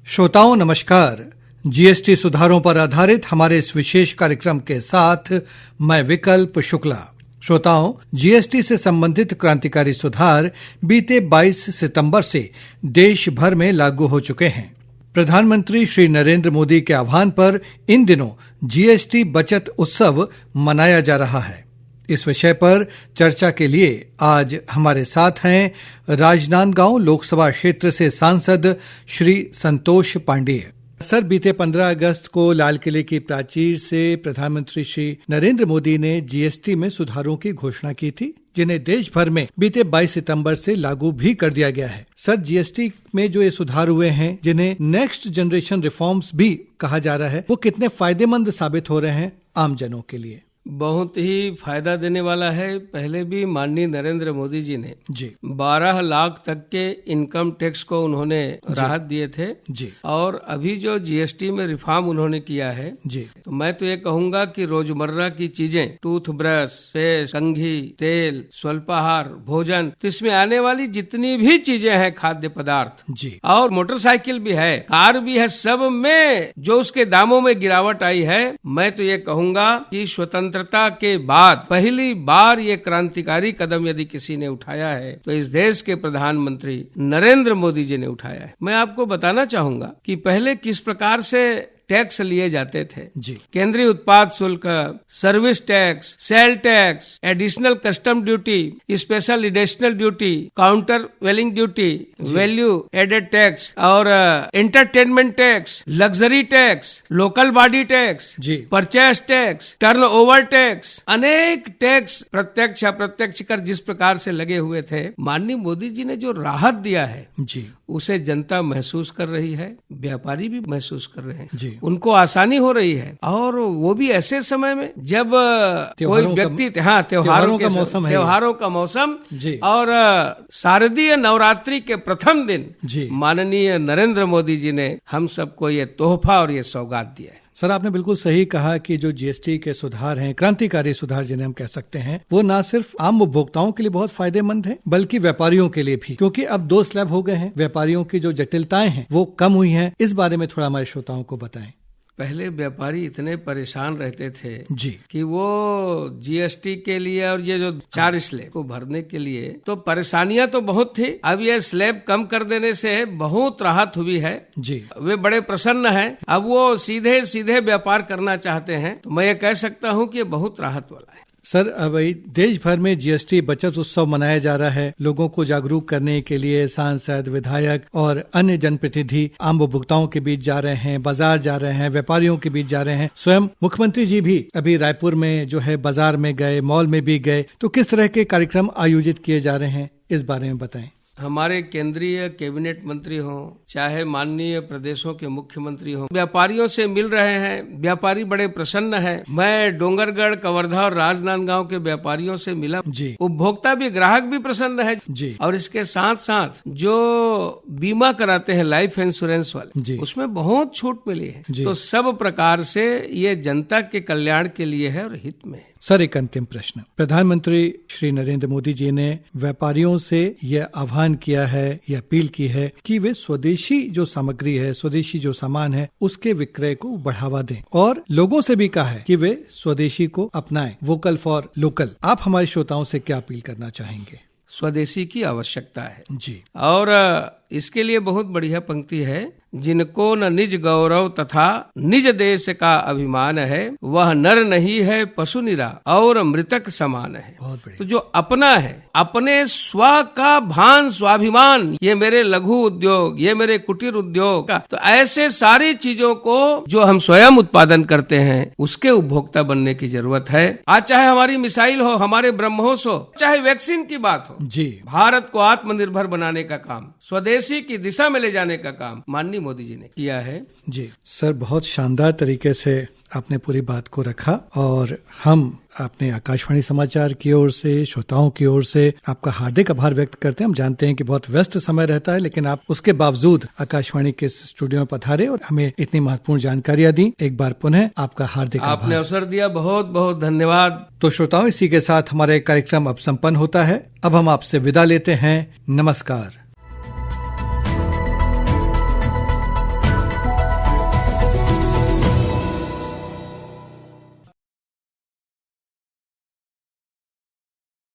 श्रोताओं नमस्कार। जीएसटी सुधारों पर आधारित हमारे इस विशेष कार्यक्रम के साथ मैं विकल्प शुक्ला। श्रोताओं, जीएसटी से संबंधित क्रांतिकारी सुधार बीते 22 सितंबर से देश भर में लागू हो चुके हैं। प्रधानमंत्री श्री नरेंद्र मोदी के आह्वान पर इन दिनों जीएसटी बचत उत्सव मनाया जा रहा है। इस विषय पर चर्चा के लिए आज हमारे साथ हैं राजनांदगांव लोकसभा क्षेत्र से सांसद श्री संतोष पांडेय। सर, बीते 15 अगस्त को लाल किले की प्राचीर से प्रधानमंत्री श्री नरेंद्र मोदी ने जीएसटी में सुधारों की घोषणा की थी, जिन्हें देश भर में बीते 22 सितंबर से लागू भी कर दिया गया है। सर, जीएसटी में जो ये सुधार हुए हैं, जिन्हें नेक्स्ट जनरेशन रिफॉर्म्स भी कहा जा रहा है, वो कितने फायदेमंद साबित हो रहे हैं आम जनों के लिए? बहुत ही फायदा देने वाला है। पहले भी माननीय नरेंद्र मोदी जी ने 12 लाख तक के इनकम टैक्स को उन्होंने राहत दिए थे जी। और अभी जो जीएसटी में रिफॉर्म उन्होंने किया है जी, तो मैं तो ये कहूंगा कि रोजमर्रा की चीजें, टूथब्रश, पेस्ट, कंघी, तेल, स्वल्पाहार, भोजन, तो इसमें आने वाली जितनी भी चीजें हैं, खाद्य पदार्थ जी, और मोटरसाइकिल भी है, कार भी है, सब में जो उसके दामों में गिरावट आई है, मैं तो ये कहूंगा कि स्वतंत्रता के बाद पहली बार ये क्रांतिकारी कदम यदि किसी ने उठाया है तो इस देश के प्रधानमंत्री नरेंद्र मोदी जी ने उठाया है। मैं आपको बताना चाहूंगा कि पहले किस प्रकार से टैक्स लिए जाते थे जी। केंद्रीय उत्पाद शुल्क, service tax, sale tax, additional custom duty, special additional duty, countervailing duty, value added tax और entertainment tax, luxury tax, local body tax, purchase tax, turnover tax, अनेक टैक्स प्रत्यक्ष अप्रत्यक्ष कर जिस प्रकार से लगे हुए थे, माननीय मोदी जी ने जो राहत दिया है जी, उसे जनता महसूस कर रही है, व्यापारी भी महसूस कर रहे हैं जी। उनको आसानी हो रही है, और वो भी ऐसे समय में जब कोई व्यक्ति त्योहारों का मौसम जी, और शारदीय नवरात्रि के प्रथम दिन माननीय नरेंद्र मोदी जी ने हम सबको ये तोहफा और ये सौगात दिया है। सर, आपने बिल्कुल सही कहा कि जो जीएसटी के सुधार हैं, क्रांतिकारी सुधार जिन्हें हम कह सकते हैं, वो न सिर्फ आम उपभोक्ताओं के लिए बहुत फायदेमंद है, बल्कि व्यापारियों के लिए भी, क्योंकि अब 2 स्लैब हो गए हैं। व्यापारियों की जो जटिलताएं हैं वो कम हुई हैं। इस बारे में थोड़ा हमारे श्रोताओं को बताएं। पहले व्यापारी इतने परेशान रहते थे जी कि वो जीएसटी के लिए और ये जो 4 स्लैब को भरने के लिए तो परेशानियां तो बहुत थी। अब ये स्लैब कम कर देने से बहुत राहत हुई है जी। वे बड़े प्रसन्न हैं। अब वो सीधे सीधे व्यापार करना चाहते हैं, तो मैं ये कह सकता हूँ कि ये बहुत राहत वाला है। सर, अब देश भर में जीएसटी बचत उत्सव मनाया जा रहा है। लोगों को जागरूक करने के लिए सांसद, विधायक और अन्य जनप्रतिनिधि आम उपभोक्ताओं के बीच जा रहे हैं, बाजार जा रहे हैं, व्यापारियों के बीच जा रहे हैं। स्वयं मुख्यमंत्री जी भी अभी रायपुर में जो है बाजार में गए, मॉल में भी गए। तो किस तरह के कार्यक्रम आयोजित किए जा रहे हैं, इस बारे में बताएं। हमारे केंद्रीय कैबिनेट मंत्री हों, चाहे माननीय प्रदेशों के मुख्यमंत्री हों, व्यापारियों से मिल रहे हैं। व्यापारी बड़े प्रसन्न हैं। मैं डोंगरगढ़, कवर्धा और राजनांदगांव के व्यापारियों से मिला जी। उपभोक्ता भी, ग्राहक भी प्रसन्न है जी। और इसके साथ साथ जो बीमा कराते हैं, लाइफ इंश्योरेंस वाले, उसमें बहुत छूट मिली है। तो सब प्रकार से ये जनता के कल्याण के लिए है और हित में है। सर, एक अंतिम प्रश्न। प्रधानमंत्री श्री नरेंद्र मोदी जी ने व्यापारियों से यह आह्वान किया है, यह अपील की है कि वे स्वदेशी जो सामग्री है, स्वदेशी जो सामान है, उसके विक्रय को बढ़ावा दें, और लोगों से भी कहा है कि वे स्वदेशी को अपनाएं, वोकल फॉर लोकल। आप हमारे श्रोताओं से क्या अपील करना चाहेंगे? स्वदेशी की आवश्यकता है जी। और इसके लिए बहुत बढ़िया पंक्ति है, जिनको न निज गौरव तथा निज देश का अभिमान है, वह नर नहीं है पशु निरा और मृतक समान है। तो जो अपना है, अपने स्व का भान, स्वाभिमान, ये मेरे लघु उद्योग, ये मेरे कुटीर उद्योग का, तो ऐसे सारी चीजों को जो हम स्वयं उत्पादन करते हैं, उसके उपभोक्ता बनने की जरूरत है। आज चाहे हमारी मिसाइल हो, हमारे ब्रह्मोस हो, चाहे वैक्सीन की बात हो जी, भारत को आत्मनिर्भर बनाने का काम, स्वदेशी की दिशा में ले जाने का काम माननीय मोदी जी ने किया है जी। सर, बहुत शानदार तरीके से आपने पूरी बात को रखा, और हम अपने आकाशवाणी समाचार की ओर से, श्रोताओं की ओर से आपका हार्दिक आभार व्यक्त करते हैं। हम जानते हैं कि बहुत व्यस्त समय रहता है, लेकिन आप उसके बावजूद आकाशवाणी के स्टूडियो में पधारे और हमें इतनी महत्वपूर्ण जानकारियां दी। एक बार पुनः आपका हार्दिक आभार। आपने अवसर दिया, बहुत बहुत धन्यवाद। तो श्रोताओं, इसी के साथ हमारा कार्यक्रम अब संपन्न होता है। अब हम आपसे विदा लेते हैं। नमस्कार।